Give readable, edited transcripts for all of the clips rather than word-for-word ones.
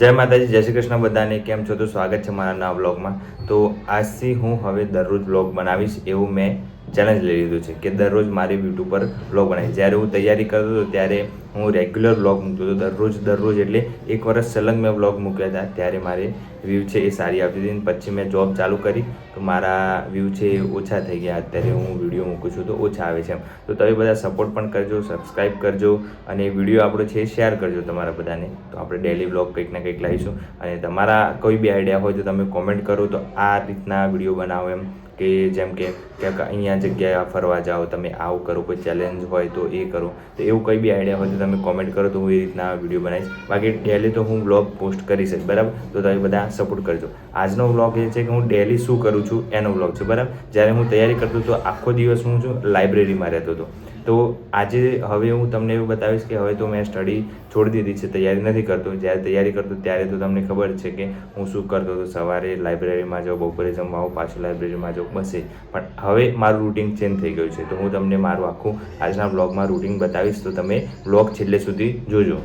જય માતાજી, જય શ્રી કૃષ્ણ બધાને. કેમ છો? તો સ્વાગત છે મારા નવા બ્લોગમાં. તો આજથી હું હવે દરરોજ બ્લોગ બનાવીશ એવું મેં ચેલેન્જ લઈ લીધું છે કે દરરોજ મારી યુટ્યુબ પર બ્લોગ બનાવીશ. જ્યારે હું તૈયારી કરતો હતો ત્યારે હું રેગ્યુલર બ્લોગ મૂકતો હતો, દરરોજ એટલે એક વર્ષ સલંગ મેં બ્લોગ મૂક્યા હતા. ત્યારે મારે વ્યૂ છે એ સારી આવતી હતી. પછી મેં જોબ ચાલુ કરી તો મારા વ્યૂ છે એ ઓછા થઈ ગયા. અત્યારે હું વિડીયો મૂકું છું તો ઓછા આવે છે. તો તમે બધા સપોર્ટ પણ કરજો, સબસ્ક્રાઈબ કરજો અને વિડીયો આપણો છે શેર કરજો તમારા બધાને. તો આપણે ડેલી બ્લોગ કંઈક ને કંઈક લાવીશું. અને તમારા કોઈ બી આઈડિયા હોય તો તમે કોમેન્ટ કરો તો આ રીતના વિડીયો બનાવો એમ, કે જેમ કે ક્યાંક અહીંયા જગ્યાએ ફરવા જાઓ, તમે આવું કરો, કોઈ ચેલેન્જ હોય તો એ કરો. તો એવું કંઈ બી આઈડિયા હોય તો તમે કોમેન્ટ કરો તો હું એ રીતના વિડીયો બનાવીશ. બાકી ડેલી તો હું બ્લોગ પોસ્ટ કરીશ જ, બરાબર. તો તમે બધા સપોર્ટ કરજો. આજનો બ્લોગ એ છે કે હું ડેલી શું કરું છું એનો બ્લોગ છે, બરાબર. જ્યારે હું તૈયારી કરતો હતો આખો દિવસ હું છું લાઇબ્રેરીમાં રહેતો હતો. તો આજે હવે હું તમને એવું બતાવીશ કે હવે તો મેં સ્ટડી છોડી દીધી છે, તૈયારી નથી કરતો. જ્યારે તૈયારી કરતો ત્યારે તો તમને ખબર છે કે હું શું કરતો હતો. સવારે લાઇબ્રેરીમાં જાઉં, બપોરે જમવા આવું, પાછું લાઇબ્રેરીમાં જાઉં, બસ. પણ હવે મારું રૂટિન ચેન્જ થઈ ગયું છે. તો હું તમને મારું આખું આજના બ્લોગમાં રૂટિન બતાવીશ. તો તમે બ્લોગ છેલ્લે સુધી જોજો.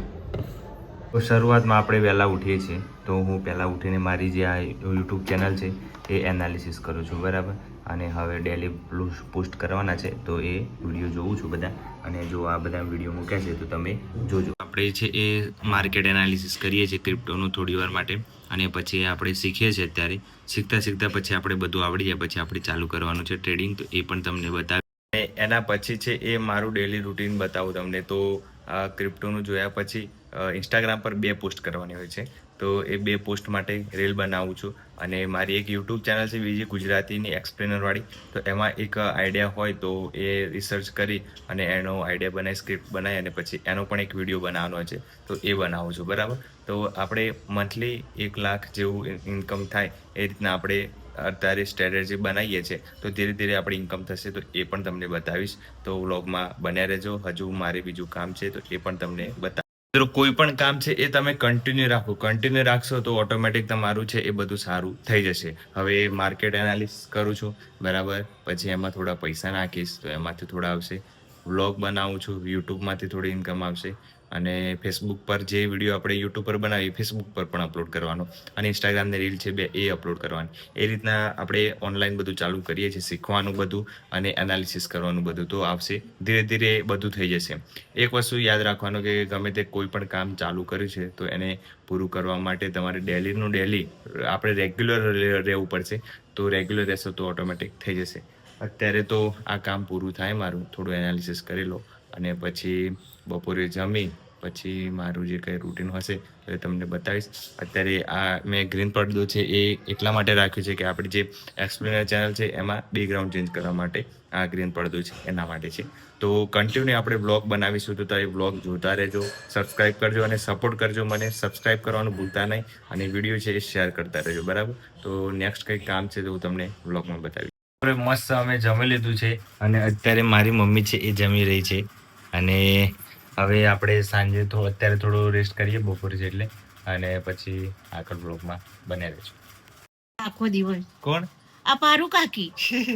તો શરૂઆતમાં આપણે વહેલા ઉઠીએ છીએ. તો હું પહેલાં ઉઠીને મારી જે આ યુટ્યુબ ચેનલ છે એ એનાલિસિસ કરું છું, બરાબર. અને હવે ડેલી પોસ્ટ કરવાના છે તો એ વિડીયો જોઉં છું બધા. અને જો આ બધા વિડીયો મૂક્યા છે તો તમે જોજો. આપણે છે એ માર્કેટ એનાલિસિસ કરીએ છીએ ક્રિપ્ટોનું થોડી વાર માટે, અને પછી આપણે શીખીએ છીએ. અત્યારે શીખતા પછી આપણે બધું આવડી જાય પછી આપણે ચાલુ કરવાનું છે ટ્રેડિંગ. તો એ પણ તમને બતાવી. એના પછી છે એ મારું ડેલી રૂટીન બતાવું તમને. તો ક્રિપ્ટોનું જોયા પછી ઇન્સ્ટાગ્રામ પર 2 પોસ્ટ કરવાની હોય છે. તો એ 2 પોસ્ટ માટે રીલ બનાવું છું. અને મારી એક યુટ્યુબ ચેનલ છે બીજી ગુજરાતીની એક્સપ્લેનરવાળી. તો એમાં એક આઈડિયા હોય તો એ રિસર્ચ કરી અને એનો આઈડિયા બનાવી, સ્ક્રિપ્ટ બનાવી અને પછી એનો પણ એક વિડીયો બનાવવાનો છે. તો એ બનાવું છું, બરાબર. તો આપણે મંથલી 1 લાખ જેવું ઇન્કમ થાય એ રીતના આપણે અત્યારે સ્ટ્રેટેજી બનાવીએ છીએ. તો ધીરે ધીરે આપણી ઇન્કમ થશે તો એ પણ તમને બતાવીશ. તો વ્લોગમાં બન્યા રહેજો. હજુ મારે બીજું કામ છે તો એ પણ તમને બતાવીશ. મિત્રો, કોઈ પણ કામ છે એ તમે કન્ટિન્યુ રાખો. કન્ટિન્યુ રાખશો તો ઓટોમેટિક તમારું છે એ બધું સારું થઈ જશે. હવે માર્કેટ એનાલિસિસ કરું છું, બરાબર. પછી એમાં થોડા પૈસા નાખીશ તો એમાંથી થોડા આવશે. વ્લોગ બનાવું છું, યુટ્યુબમાંથી થોડી ઇન્કમ આવશે. અને ફેસબુક પર જે વિડીયો આપણે યુટ્યુબ પર બનાવીએ ફેસબુક પર પણ અપલોડ કરવાનો. અને ઇન્સ્ટાગ્રામની રીલ છે 2 એ અપલોડ કરવાની. એ રીતના આપણે ઓનલાઈન બધું ચાલુ કરીએ છીએ, શીખવાનું બધું અને એનાલિસિસ કરવાનું બધું. તો આવશે ધીરે ધીરે બધું થઈ જશે. એક વસ્તુ યાદ રાખવાનું કે ગમે તે કોઈ પણ કામ ચાલુ કર્યું છે તો એને પૂરું કરવા માટે તમારે ડેલી આપણે રેગ્યુલર રહેવું પડશે. તો રેગ્યુલર રહેશો તો ઓટોમેટિક થઈ જશે. અત્યારે તો આ કામ પૂરું થાય મારું, થોડું એનાલિસિસ કરી લો અને પછી બપોરે જમી પછી મારું જે કંઈ રૂટીન હશે તો એ તમને બતાવીશ. અત્યારે આ મેં ગ્રીન પડદો છે એ એટલા માટે રાખ્યું છે કે આપણી જે એક્સપ્લેનર ચેનલ છે એમાં બેકગ્રાઉન્ડ ચેન્જ કરવા માટે આ ગ્રીન પડદો છે એના માટે છે. તો કન્ટિન્યુ આપણે બ્લોગ બનાવીશું તો તમે બ્લોગ જોતા રહેજો, સબસ્ક્રાઈબ કરજો અને સપોર્ટ કરજો મને. સબસ્ક્રાઈબ કરવાનું ભૂલતા નહીં અને વિડીયો છે એ શેર કરતા રહેજો, બરાબર. તો નેક્સ્ટ કંઈક કામ છે તો હું તમને બ્લોગમાં બતાવીશ. હવે મસ્ત અમે જમી લીધું છે અને અત્યારે મારી મમ્મી છે એ જમી રહી છે. અને હવે આપણે સાંજે તો અત્યારે થોડો રેસ્ટ કરીએ બપોરે છે એટલે, અને પછી આગળ બ્લોગમાં બન્યા રહેજો. આખો દિવસ કોણ આ પારુ કાકી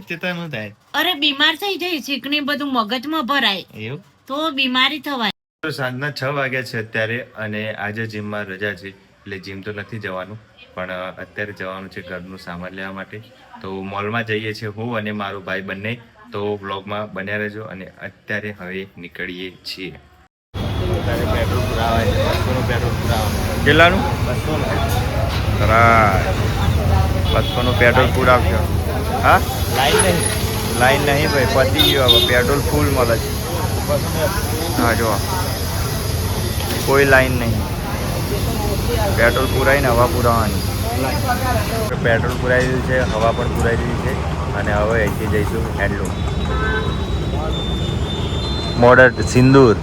તે તો નું થાય. અરે બીમાર થઈ જાય છે કે બધું મગજમાં ભરાય એવું તો બીમારી થવાય. તો સાંજના 6 વાગ્યા છે અત્યારે અને આજે જીમમાં રજા છે એટલે જીમ તો નથી જવાનું, પણ અત્યારે જવાનું છે ઘરનું સામાન લેવા માટે. તો મોલમાં જઈએ છીએ હું અને મારો ભાઈ બંને. તો બ્લોગમાં બન્યા રહેજો. અને અત્યારે હવે નીકળીએ છીએ. અત્યારે પેટ્રોલ પુરાવાય છે, 200નું પેટ્રોલ પુરાવાનું. કેટલાનું? 200નું. બરાબર, 200નું પેટ્રોલ પુરાવશો. હા, લાઈન નહીં ભાઈ, પતી ગયો હવે. પેટ્રોલ ફૂલ મળે છે. હા, જો કોઈ લાઈન નહીં. પેટ્રોલ પુરાઈને હવા પુરાવાની. પેટ્રોલ પુરાઈ દીધું છે, હવા પણ પુરાઈ દીધી છે. અને હવે અહીંથી જઈશું હેન્ડલૂમ મોડર સિંદૂર.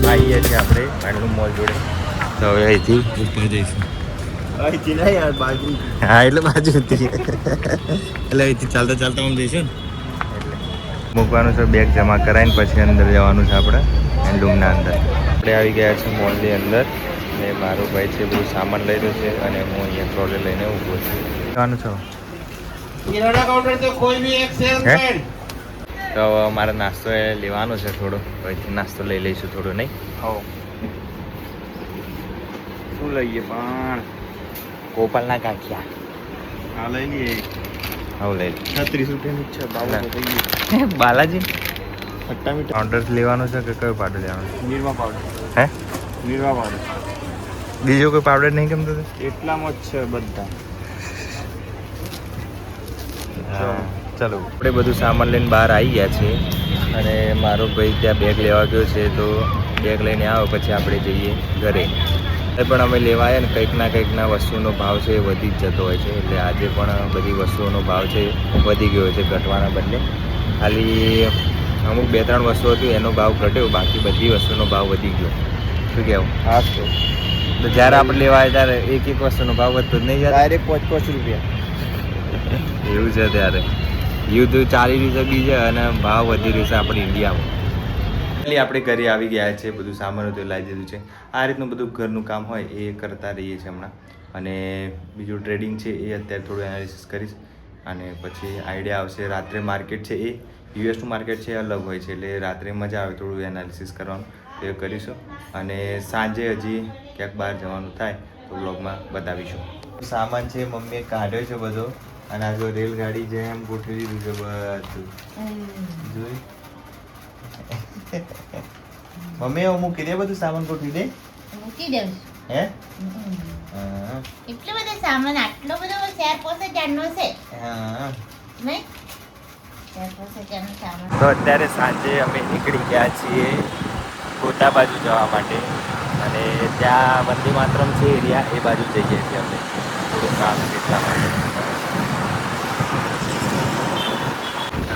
આવીએ છીએ આપણે હેન્ડલૂમ મોલ જોડે. તો હવે અહીંથી ઉપર જઈશું. અહીંથી નહીં યાર, બાજુ. હા, એટલે બાજુ હતી એટલે અહીંથી ચાલતા ચાલતા આમ જઈશું ને. એટલે મૂકવાનું છે, બેગ જમા કરાવીને પછી અંદર જવાનું છે આપણે હેન્ડલૂમના અંદર. આપણે આવી ગયા છીએ મોલની અંદર અને મારો ભાઈ છે બધું સામાન લઈ રહ્યો છે અને હું અહીંયા ટ્રોલી લઈને ઊભો છું. જવાનું છો किराना काउंटर तो कोई भी एक सेल हैं? पेन તો હવે મારે નાસ્તો એ લેવાનો છે થોડો, અહીંથી નાસ્તો લઈ લઈશું થોડો, નહીં? हो શું લઈએ પણ ગોપાલના ગાંઠિયા હા લઈ લઈએ હવે લઈ 36 રૂપિયાની છે બાબુ ના. તો થઈ ગયું લે બાલાજી ખટ્ટા મીઠા કાઉન્ટર લેવાનો છે કે કયો પાવડર લેવાનો છે? નિરમા પાવડર હે નિરમા પાવડર બીજો કોઈ પાવડર નહીં ગમતો તો? એટલામાં જ છે બધા હા, ચલો આપણે બધું સામાન લઈને બહાર આવી ગયા છે અને મારો ભાઈ ત્યાં બેગ લેવા ગયો છે, તો બેગ લઈને આવો પછી આપણે જઈએ ઘરે. એ પણ અમે લેવા આવ્યા ને કંઈકના વસ્તુનો ભાવ છે એ વધી જ જતો હોય છે, એટલે આજે પણ બધી વસ્તુઓનો ભાવ છે વધી ગયો છે ઘટવાના બદલે. ખાલી અમુક 2-3 વસ્તુ હતી એનો ભાવ ઘટ્યો, બાકી બધી વસ્તુનો ભાવ વધી ગયો. શું કહેવું? હા તો જ્યારે આપણે લેવા આવ્યા ત્યારે એક વસ્તુનો ભાવ વધતો જ નહીં યાર. ડાયરેક્ટ 5 રૂપિયા એવું છે ત્યારે યુદ્ધ ચાલી રહ્યું છે બીજે અને ભાવ વધી રહ્યું છે આપણે ઇન્ડિયામાં. એટલે આપણે ઘરે આવી ગયા છે, બધું સામાન હતું લાવી દીધું છે. આ રીતનું બધું ઘરનું કામ હોય એ કરતા રહીએ છીએ હમણાં. અને બીજું ટ્રેડિંગ છે એ અત્યારે થોડું એનાલિસિસ કરીશ અને પછી આઈડિયા આવશે. રાત્રે માર્કેટ છે એ યુએસનું માર્કેટ છે એ અલગ હોય છે, એટલે રાત્રે મજા આવે થોડું એનાલિસિસ કરવાનું, તો એ કરીશું. અને સાંજે હજી ક્યાંક બહાર જવાનું થાય તો બ્લોગમાં બતાવીશું. સામાન છે મમ્મીએ કાઢ્યો છે બધો, અને આ જો રેલગાડી જેમ ગોઠવી દીધું છે બધું જોઈ. મમ્મી હું મૂકી દે બધું સામાન ગોઠવી દે. મૂકી દઉં હે હા. એટલો બધો સામાન, આટલો બધો 4-5 હજારનો છે હા. નહીં? 4-5 હજારનો સામાન. તો અત્યારે સાંજે અમે નીકળી ગયા છીએ ગોતા બાજુ જવા માટે, અને ત્યાં વંદે માતરમ છે એરિયા એ બાજુ જઈએ છીએ અમે. થોડું કામ છે એટલા માટે.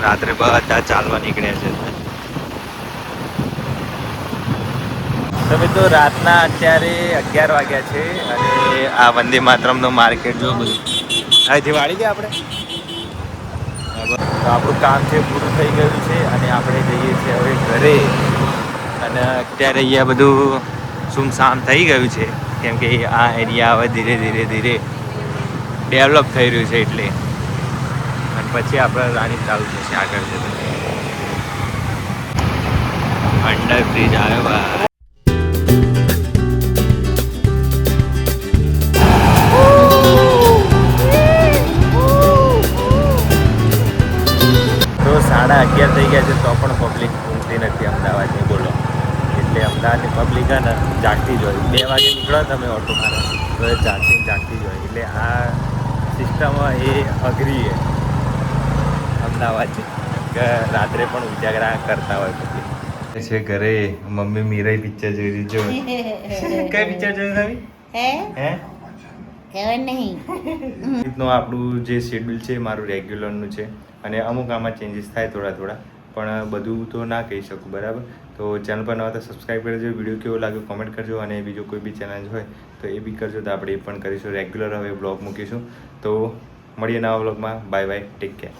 રાત્રે બધા ચાલવા નીકળ્યા છે. તમે તો રાતના અત્યારે 11 વાગ્યા છે અને આ વંદે માતરમનો માર્કેટ જો બધું અહીંથી વાળી ગયા આપણે. તો આપણું કામ છે પૂરું થઈ ગયું છે અને આપણે જઈએ છીએ હવે ઘરે. અને અત્યારે અહીંયા બધું સુમસામ થઈ ગયું છે, કેમ કે આ એરિયા હવે ધીરે ધીરે ડેવલપ થઈ રહ્યું છે એટલે. અને પછી આપણે રાણી ચાલુ થશે આગળ જતું. અંડર બ્રિજ આવ્યો બા. તો 11:30 થઈ ગયા છે તો પણ પબ્લિક ઊંઘતી નથી અમદાવાદની, બોલો. એટલે અમદાવાદની પબ્લિક ને જાગતી જ હોય. 2 વાગે નીકળો તમે ઓટો મારો તો એ જાગતી જ હોય. એટલે આ સિસ્ટમ એ અઘરી છે અમદાવાદની, કે રાત્રે પણ ઉજાગરા કરતા હોય પબ્લિક. છે ઘરે મમ્મી મીરાઈ પિક્ચર જોઈ રહી જો. કઈ પિક્ચર જોઈ તમે? હે? હે ખબર નહીં. રીતનું આપણું જે શેડ્યુલ છે મારું રેગ્યુલરનું છે, અને અમુક આમાં ચેન્જીસ થાય થોડા, પણ બધું તો ના કહી શકું, બરાબર. તો ચેનલ પર નવા તો સબસ્ક્રાઈબ કરજો, વિડીયો કેવો લાગ્યો કોમેન્ટ કરજો, અને બીજો કોઈ બી ચેલેન્જ હોય તો એ બી કરજો, તો આપણે એ પણ કરીશું. રેગ્યુલર હવે બ્લોગ મૂકીશું. તો મળીએ નવા બ્લોગમાં. Bye bye, take care.